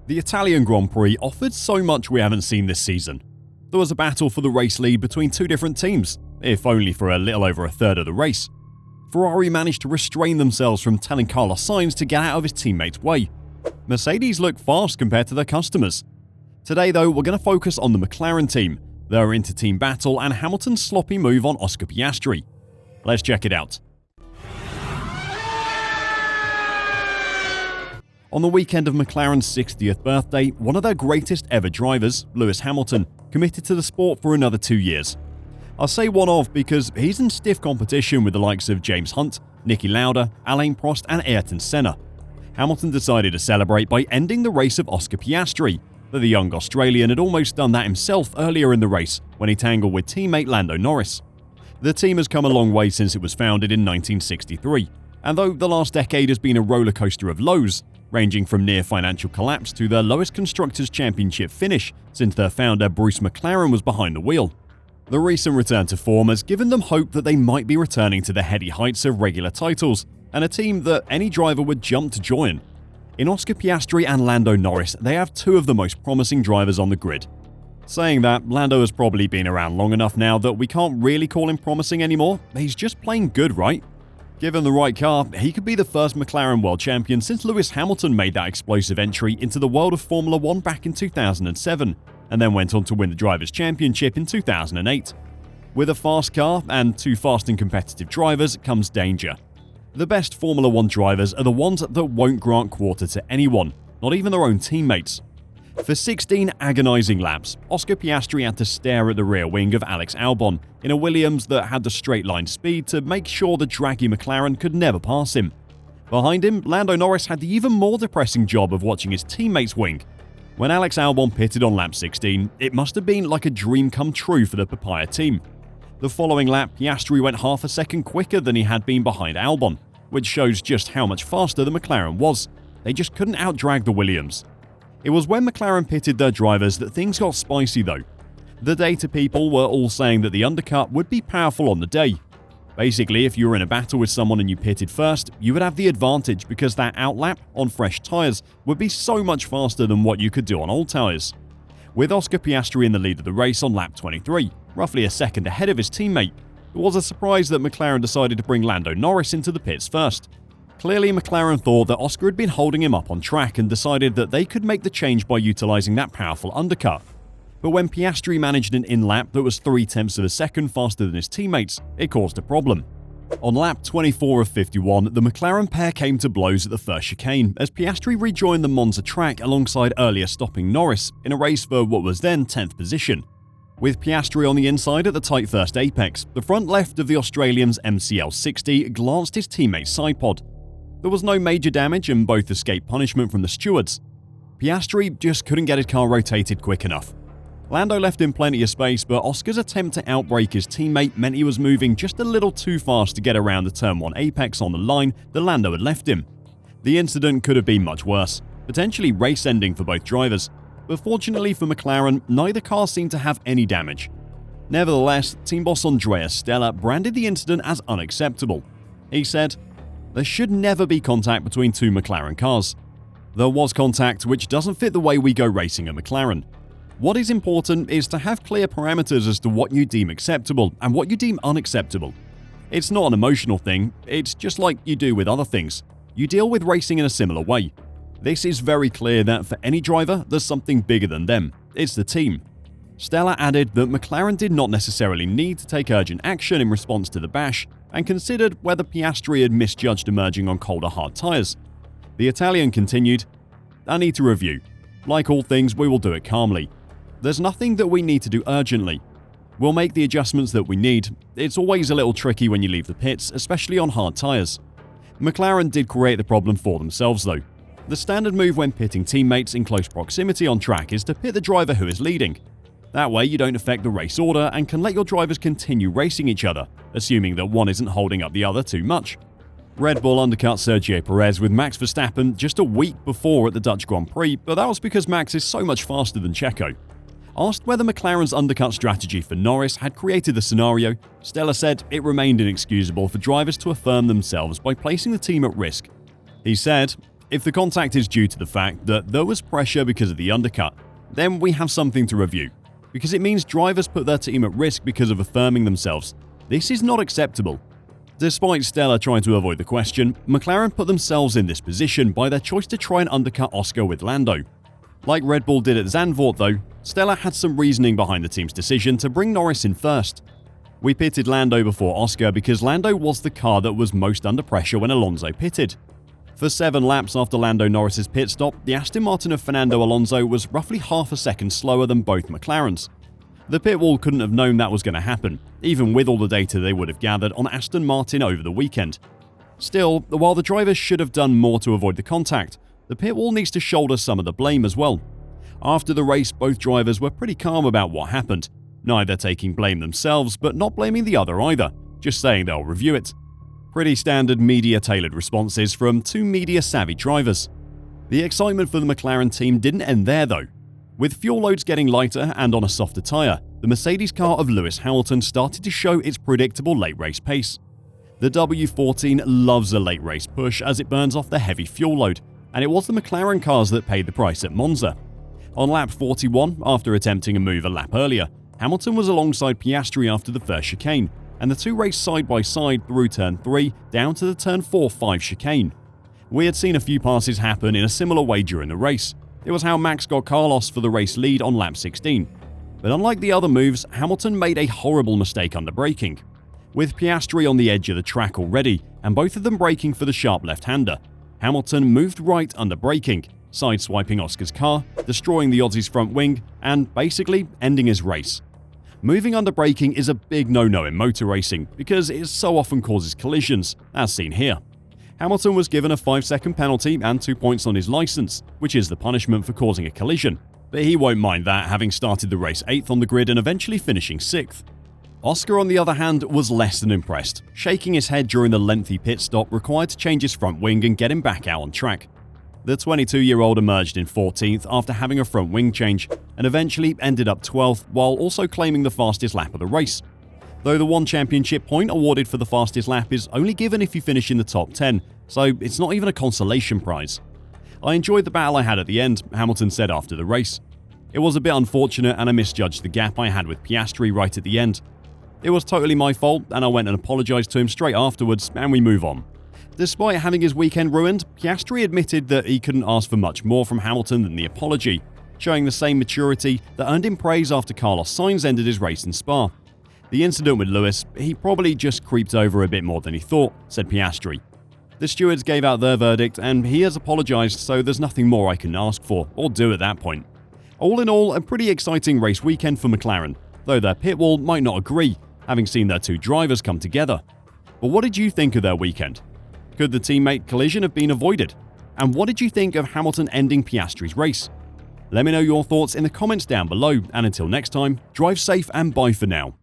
The Italian Grand Prix offered so much we haven't seen this season. There was a battle for the race lead between two different teams, if only for a little over a third of the race. Ferrari managed to restrain themselves from telling Carlos Sainz to get out of his teammate's way. Mercedes looked fast compared to their customers. Today though, we're going to focus on the Mclaren team, their inter-team battle and Hamilton's sloppy move on Oscar Piastri. Let's check it out. On the weekend of McLaren's 60th birthday, one of their greatest ever drivers, Lewis Hamilton, committed to the sport for another 2 years. I'll say one of because he's in stiff competition with the likes of James Hunt, Niki Lauda, Alain Prost and Ayrton Senna. Hamilton decided to celebrate by ending the race of Oscar Piastri, but the young Australian had almost done that himself earlier in the race when he tangled with teammate Lando Norris. The team has come a long way since it was founded in 1963, and though the last decade has been a rollercoaster of lows, ranging from near financial collapse to their lowest Constructors' Championship finish since their founder Bruce McLaren was behind the wheel. The recent return to form has given them hope that they might be returning to the heady heights of regular titles, and a team that any driver would jump to join. In Oscar Piastri and Lando Norris, they have two of the most promising drivers on the grid. Saying that, Lando has probably been around long enough now that we can't really call him promising anymore. He's just playing good, right? Given the right car, he could be the first McLaren world champion since Lewis Hamilton made that explosive entry into the world of Formula 1 back in 2007, and then went on to win the Drivers' Championship in 2008. With a fast car and two fast and competitive drivers comes danger. The best Formula 1 drivers are the ones that won't grant quarter to anyone, not even their own teammates. For 16 agonizing laps, Oscar Piastri had to stare at the rear wing of Alex Albon in a Williams that had the straight-line speed to make sure the draggy McLaren could never pass him. Behind him, Lando Norris had the even more depressing job of watching his teammates wing. When Alex Albon pitted on lap 16, it must have been like a dream come true for the Papaya team. The following lap, Piastri went half a second quicker than he had been behind Albon, which shows just how much faster the McLaren was. They just couldn't outdrag the Williams. It was when McLaren pitted their drivers that things got spicy though. The data people were all saying that the undercut would be powerful on the day. Basically, if you were in a battle with someone and you pitted first, you would have the advantage because that outlap on fresh tyres would be so much faster than what you could do on old tyres. With Oscar Piastri in the lead of the race on lap 23, roughly a second ahead of his teammate, it was a surprise that McLaren decided to bring Lando Norris into the pits first. Clearly, McLaren thought that Oscar had been holding him up on track and decided that they could make the change by utilising that powerful undercut. But when Piastri managed an in-lap that was 0.3 of a second faster than his teammates, it caused a problem. On lap 24 of 51, the McLaren pair came to blows at the first chicane as Piastri rejoined the Monza track alongside earlier stopping Norris in a race for what was then 10th position. With Piastri on the inside at the tight first apex, the front left of the Australian's MCL 60 glanced his teammate's side pod. There was no major damage and both escaped punishment from the stewards. Piastri just couldn't get his car rotated quick enough. Lando left him plenty of space, but Oscar's attempt to outbrake his teammate meant he was moving just a little too fast to get around the turn 1 apex on the line that Lando had left him. The incident could have been much worse, potentially race-ending for both drivers, but fortunately for McLaren, neither car seemed to have any damage. Nevertheless, team boss Andrea Stella branded the incident as unacceptable. He said, "There should never be contact between two McLaren cars. There was contact, which doesn't fit the way we go racing at McLaren. What is important is to have clear parameters as to what you deem acceptable and what you deem unacceptable. It's not an emotional thing, it's just like you do with other things. You deal with racing in a similar way. This is very clear that for any driver, there's something bigger than them. It's the team." Stella added that McLaren did not necessarily need to take urgent action in response to the bash and considered whether Piastri had misjudged emerging on colder hard tyres. The Italian continued, "I need to review. Like all things, we will do it calmly. There's nothing that we need to do urgently. We'll make the adjustments that we need. It's always a little tricky when you leave the pits, especially on hard tyres." McLaren did create the problem for themselves though. The standard move when pitting teammates in close proximity on track is to pit the driver who is leading. That way you don't affect the race order and can let your drivers continue racing each other, assuming that one isn't holding up the other too much. Red Bull undercut Sergio Perez with Max Verstappen just a week before at the Dutch Grand Prix, but that was because Max is so much faster than Checo. Asked whether McLaren's undercut strategy for Norris had created the scenario, Stella said it remained inexcusable for drivers to affirm themselves by placing the team at risk. He said, If the contact is due to the fact that there was pressure because of the undercut, then we have something to review, because it means drivers put their team at risk because of affirming themselves. This is not acceptable. Despite Stella trying to avoid the question, McLaren put themselves in this position by their choice to try and undercut Oscar with Lando. Like Red Bull did at Zandvoort though, Stella had some reasoning behind the team's decision to bring Norris in first. We pitted Lando before Oscar because Lando was the car that was most under pressure when Alonso pitted. For 7 laps after Lando Norris's pit stop, the Aston Martin of Fernando Alonso was roughly half a second slower than both McLarens. The pit wall couldn't have known that was going to happen, even with all the data they would have gathered on Aston Martin over the weekend. Still, while the drivers should have done more to avoid the contact, the pit wall needs to shoulder some of the blame as well. After the race, both drivers were pretty calm about what happened, neither taking blame themselves but not blaming the other either, just saying they'll review it. Pretty standard media-tailored responses from 2 media-savvy drivers. The excitement for the McLaren team didn't end there though. With fuel loads getting lighter and on a softer tyre, the Mercedes car of Lewis Hamilton started to show its predictable late race pace. The W14 loves a late race push as it burns off the heavy fuel load, and it was the McLaren cars that paid the price at Monza. On lap 41, after attempting a move a lap earlier, Hamilton was alongside Piastri after the first chicane, and the two raced side by side through turn 3 down to the turn 4-5 chicane. We had seen a few passes happen in a similar way during the race. It was how Max got Carlos for the race lead on lap 16. But unlike the other moves, Hamilton made a horrible mistake under braking. With Piastri on the edge of the track already, and both of them braking for the sharp left-hander, Hamilton moved right under braking, sideswiping Oscar's car, destroying the Aussie's front wing, and basically ending his race. Moving under braking is a big no-no in motor racing because it so often causes collisions, as seen here. Hamilton was given a 5-second penalty and 2 points on his licence, which is the punishment for causing a collision, but he won't mind that, having started the race 8th on the grid and eventually finishing 6th. Oscar, on the other hand, was less than impressed, shaking his head during the lengthy pit stop required to change his front wing and get him back out on track. The 22-year-old emerged in 14th after having a front wing change, and eventually ended up 12th while also claiming the fastest lap of the race. Though the one championship point awarded for the fastest lap is only given if you finish in the top 10, so it's not even a consolation prize. "I enjoyed the battle I had at the end," Hamilton said after the race. "It was a bit unfortunate and I misjudged the gap I had with Piastri right at the end. It was totally my fault and I went and apologised to him straight afterwards and we move on." Despite having his weekend ruined, Piastri admitted that he couldn't ask for much more from Hamilton than the apology, showing the same maturity that earned him praise after Carlos Sainz ended his race in Spa. "The incident with Lewis, he probably just creeped over a bit more than he thought," said Piastri. "The stewards gave out their verdict and he has apologised, so there's nothing more I can ask for or do at that point." All in all, a pretty exciting race weekend for McLaren, though their pit wall might not agree, having seen their two drivers come together. But what did you think of their weekend? Could the teammate collision have been avoided? And what did you think of Hamilton ending Piastri's race? Let me know your thoughts in the comments down below, and until next time, drive safe and bye for now.